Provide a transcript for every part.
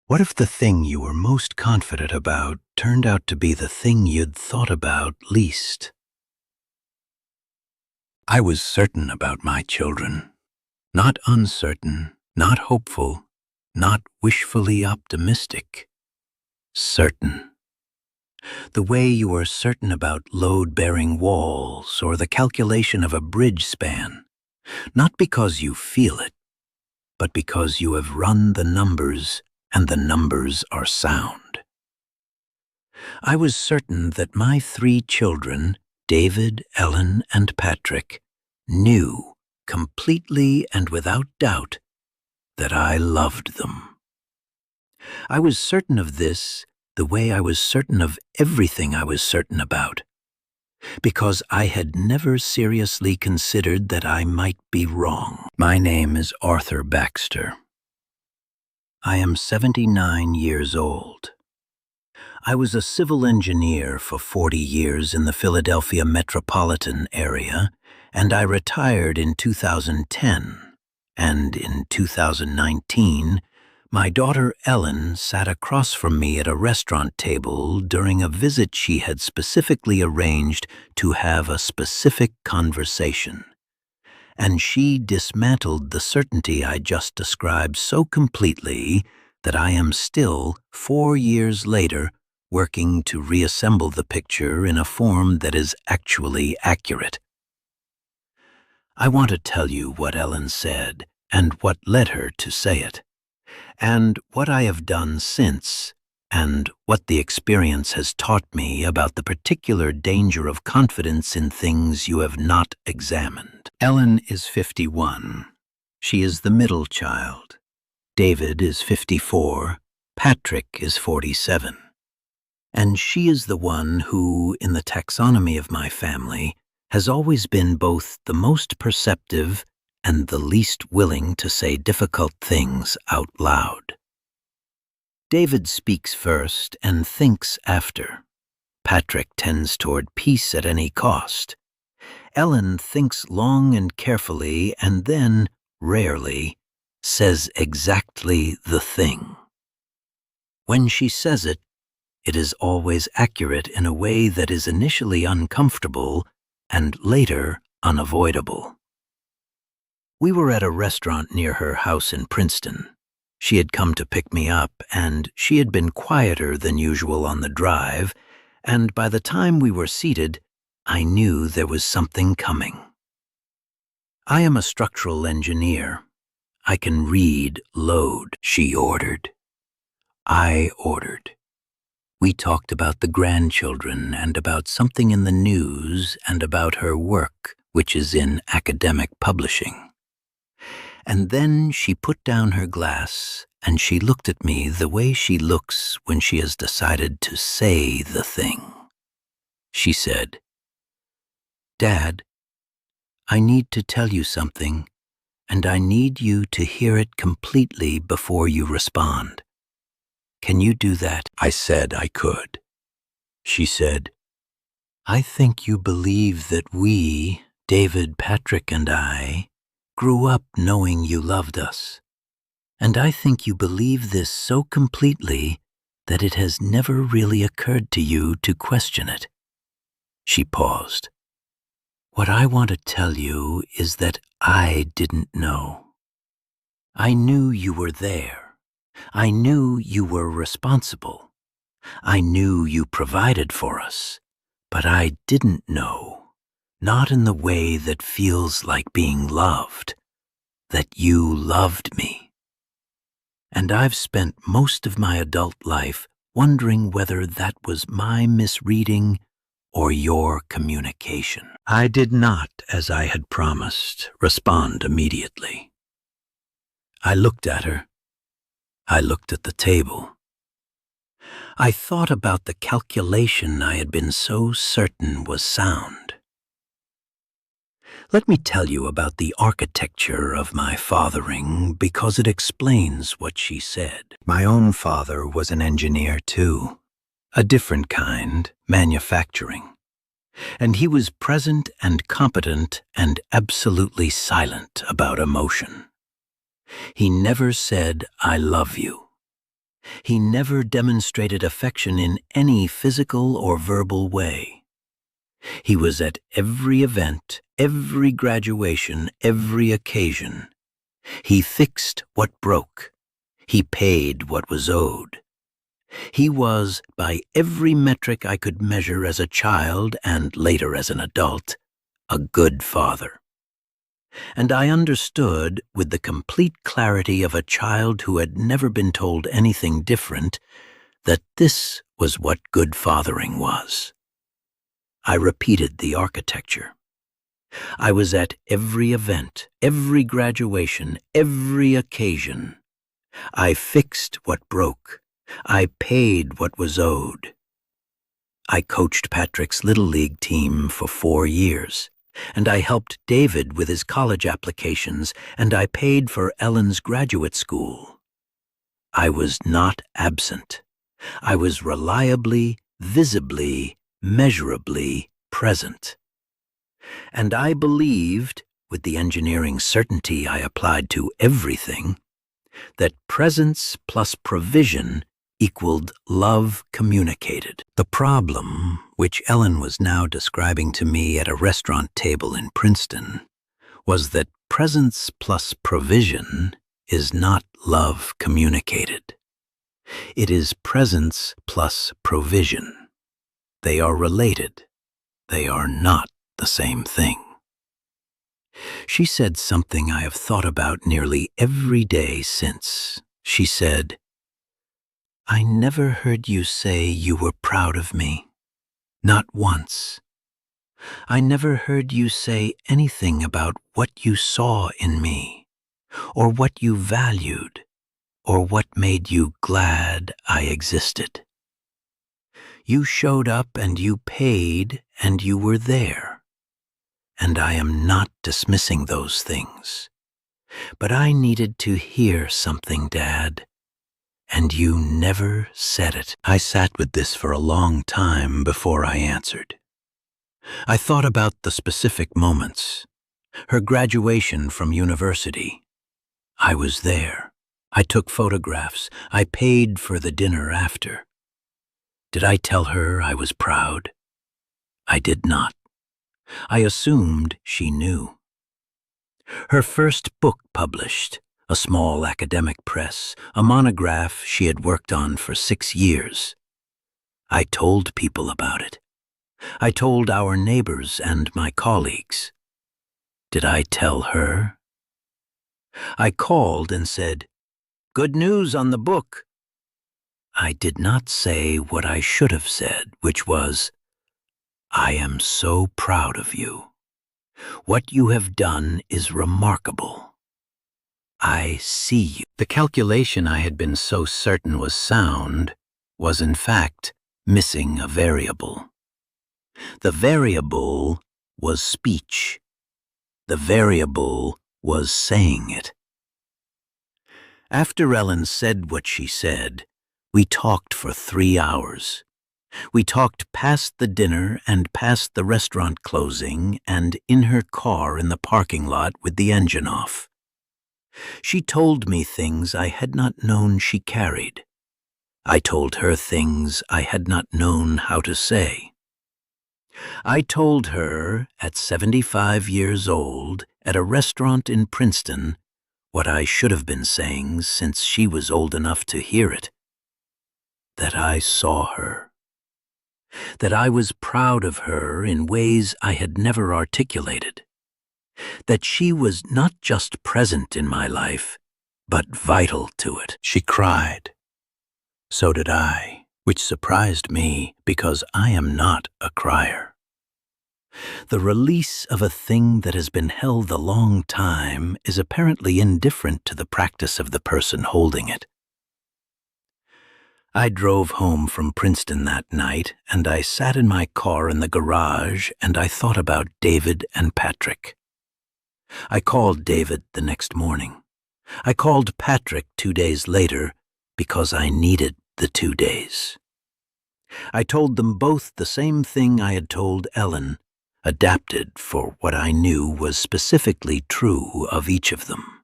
What if the thing you were most confident about turned out to be the thing you'd thought about least? I was certain about my children. Not uncertain, not hopeful, not wishfully optimistic. Certain. The way you are certain about load-bearing walls or the calculation of a bridge span, not because you feel it, but because you have run the numbers and the numbers are sound. I was certain that my 3 children, David, Ellen, and Patrick, knew completely and without doubt that I loved them. I was certain of this the way I was certain of everything I was certain about, because I had never seriously considered that I might be wrong. My name is Arthur Baxter. I am 79 years old. I was a civil engineer for 40 years in the Philadelphia metropolitan area, and I retired in 2010. And in 2019, my daughter Ellen sat across from me at a restaurant table during a visit she had specifically arranged to have a specific conversation. And she dismantled the certainty I just described so completely that I am still, 4 years later, working to reassemble the picture in a form that is actually accurate. I want to tell you what Ellen said and what led her to say it, and what I have done since, and what the experience has taught me about the particular danger of confidence in things you have not examined. Ellen is 51. She is the middle child. David is 54. Patrick is 47. And she is the one who, in the taxonomy of my family, has always been both the most perceptive and the least willing to say difficult things out loud. David speaks first and thinks after. Patrick tends toward peace at any cost. Ellen thinks long and carefully and then, rarely, says exactly the thing. When she says it, it is always accurate in a way that is initially uncomfortable and later unavoidable. We were at a restaurant near her house in Princeton. She had come to pick me up, and she had been quieter than usual on the drive, and by the time we were seated, I knew there was something coming. I am a structural engineer. I can read load, she ordered. I ordered. We talked about the grandchildren and about something in the news and about her work, which is in academic publishing. And then she put down her glass and she looked at me the way she looks when she has decided to say the thing. She said, "Dad, I need to tell you something, and I need you to hear it completely before you respond. Can you do that?" I said I could. She said, "I think you believe that we, David, Patrick, and I, grew up knowing you loved us. And I think you believe this so completely that it has never really occurred to you to question it." She paused. "What I want to tell you is that I didn't know. I knew you were there. I knew you were responsible. I knew you provided for us, but I didn't know, not in the way that feels like being loved, that you loved me. And I've spent most of my adult life wondering whether that was my misreading or your communication." I did not, as I had promised, respond immediately. I looked at her. I looked at the table. I thought about the calculation I had been so certain was sound. Let me tell you about the architecture of my fathering because it explains what she said. My own father was an engineer too, a different kind, manufacturing. And he was present and competent and absolutely silent about emotion. He never said, "I love you." He never demonstrated affection in any physical or verbal way. He was at every event, every graduation, every occasion. He fixed what broke. He paid what was owed. He was, by every metric I could measure as a child and later as an adult, a good father. And I understood, with the complete clarity of a child who had never been told anything different, that this was what good fathering was. I repeated the architecture. I was at every event, every graduation, every occasion. I fixed what broke. I paid what was owed. I coached Patrick's Little League team for 4 years, and I helped David with his college applications, and I paid for Ellen's graduate school. I was not absent. I was reliably, visibly, measurably present. And I believed, with the engineering certainty I applied to everything, that presence plus provision equaled love communicated. The problem, which Ellen was now describing to me at a restaurant table in Princeton, was that presence plus provision is not love communicated. It is presence plus provision. They are related. They are not the same thing. She said something I have thought about nearly every day since. She said, "I never heard you say you were proud of me. Not once. I never heard you say anything about what you saw in me, or what you valued, or what made you glad I existed. You showed up and you paid and you were there. And I am not dismissing those things. But I needed to hear something, Dad. And you never said it." I sat with this for a long time before I answered. I thought about the specific moments. Her graduation from university. I was there. I took photographs. I paid for the dinner after. Did I tell her I was proud? I did not. I assumed she knew. Her first book published, a small academic press, a monograph she had worked on for 6 years. I told people about it. I told our neighbors and my colleagues. Did I tell her? I called and said, "Good news on the book." I did not say what I should have said, which was, "I am so proud of you. What you have done is remarkable. I see you." The calculation I had been so certain was sound was in fact missing a variable. The variable was speech. The variable was saying it. After Ellen said what she said, we talked for 3 hours. We talked past the dinner and past the restaurant closing and in her car in the parking lot with the engine off. She told me things I had not known she carried. I told her things I had not known how to say. I told her, at 75 years old, at a restaurant in Princeton, what I should have been saying since she was old enough to hear it. That I saw her. That I was proud of her in ways I had never articulated. That she was not just present in my life, but vital to it. She cried. So did I, which surprised me because I am not a crier. The release of a thing that has been held a long time is apparently indifferent to the practice of the person holding it. I drove home from Princeton that night, and I sat in my car in the garage, and I thought about David and Patrick. I called David the next morning. I called Patrick 2 days later because I needed the 2 days. I told them both the same thing I had told Ellen, adapted for what I knew was specifically true of each of them.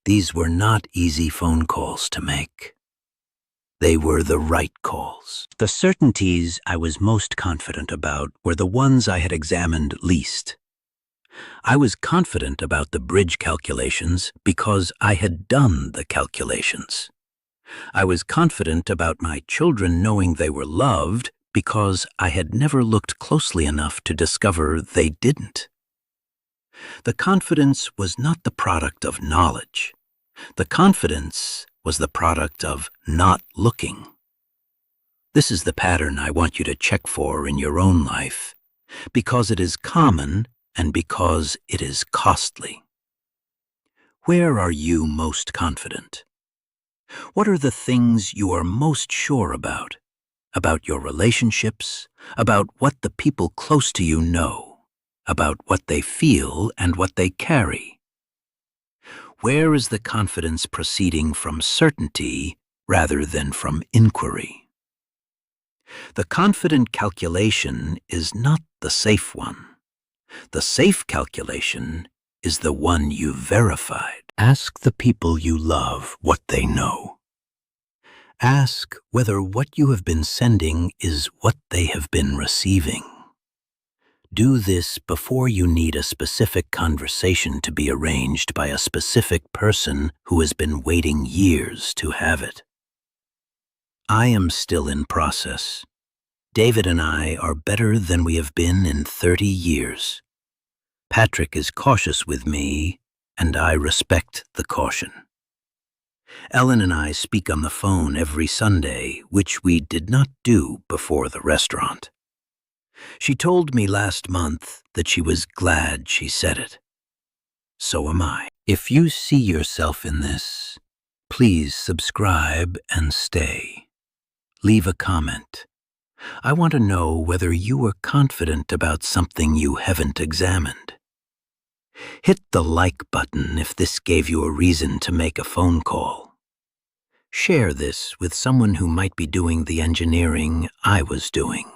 These were not easy phone calls to make. they were the right calls. The certainties I was most confident about were the ones I had examined least. I was confident about the bridge calculations because I had done the calculations. I was confident about my children knowing they were loved because I had never looked closely enough to discover they didn't. The confidence was not the product of knowledge. The confidence was the product of not looking. This is the pattern I want you to check for in your own life, because it is common and because it is costly. Where are you most confident? What are the things you are most sure about? About your relationships, about what the people close to you know, about what they feel and what they carry. Where is the confidence proceeding from certainty rather than from inquiry? The confident calculation is not the safe one. The safe calculation is the one you verified. Ask the people you love what they know. Ask whether what you have been sending is what they have been receiving. Do this before you need a specific conversation to be arranged by a specific person who has been waiting years to have it. I am still in process. David and I are better than we have been in 30 years. Patrick is cautious with me, and I respect the caution. Ellen and I speak on the phone every Sunday, which we did not do before the restaurant. She told me last month that she was glad she said it. So am I. If you see yourself in this, please subscribe and stay. Leave a comment. I want to know whether you are confident about something you haven't examined. Hit the like button if this gave you a reason to make a phone call. Share this with someone who might be doing the engineering I was doing.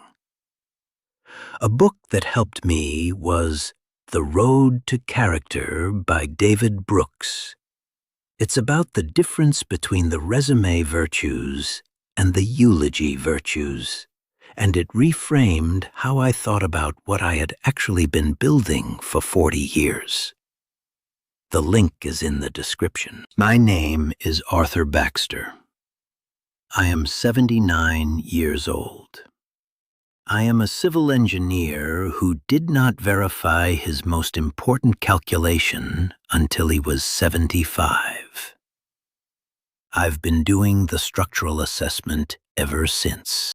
A book that helped me was The Road to Character by David Brooks. It's about the difference between the resume virtues and the eulogy virtues, and it reframed how I thought about what I had actually been building for 40 years. The link is in the description. My name is Arthur Baxter. I am 79 years old. I am a civil engineer who did not verify his most important calculation until he was 75. I've been doing the structural assessment ever since.